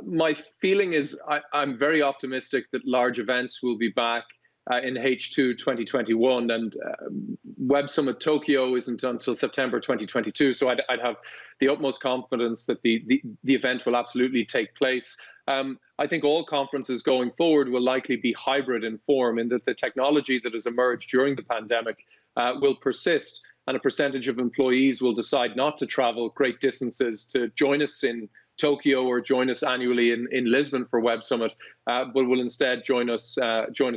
My feeling is I'm very optimistic that large events will be back in H2 2021, and Web Summit Tokyo isn't until September 2022. So I'd have the utmost confidence that the event will absolutely take place. I think all conferences going forward will likely be hybrid in form, in that the technology that has emerged during the pandemic will persist, and a percentage of employees will decide not to travel great distances to join us in Tokyo or join us annually in Lisbon for Web Summit, but will instead join us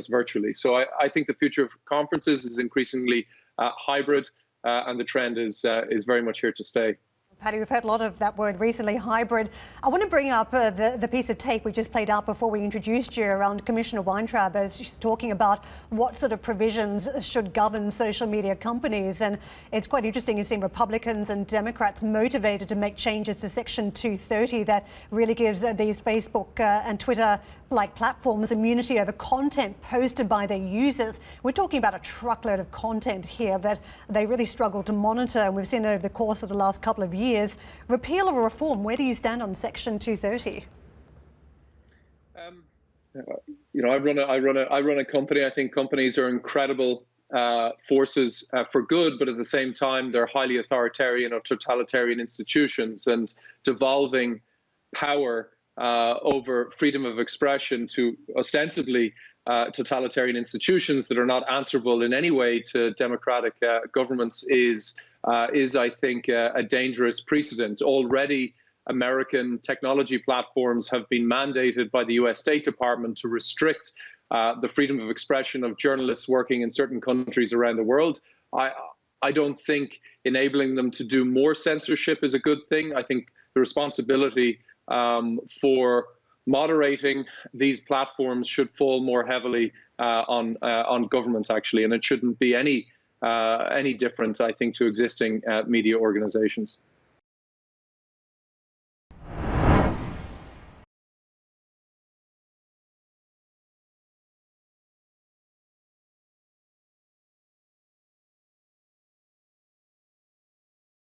virtually. So I think the future of conferences is increasingly hybrid, and the trend is very much here to stay. Paddy, we've heard a lot of that word recently, hybrid. I want to bring up the piece of tape we just played out before we introduced you around Commissioner Weintraub, as she's talking about what sort of provisions should govern social media companies. And it's quite interesting, you've seen Republicans and Democrats motivated to make changes to Section 230 that really gives these Facebook and Twitter-like platforms immunity over content posted by their users. We're talking about a truckload of content here that they really struggle to monitor, and we've seen that over the course of the last couple of years. Repeal or reform, where do you stand on Section 230? I run a company. I think companies are incredible forces for good, but at the same time, they're highly authoritarian or totalitarian institutions, and devolving power over freedom of expression to ostensibly totalitarian institutions that are not answerable in any way to democratic governments is, I think, a dangerous precedent. Already, American technology platforms have been mandated by the US State Department to restrict the freedom of expression of journalists working in certain countries around the world. I don't think enabling them to do more censorship is a good thing. I think the responsibility for moderating these platforms should fall more heavily on government, actually, and it shouldn't be any different, I think, to existing media organizations.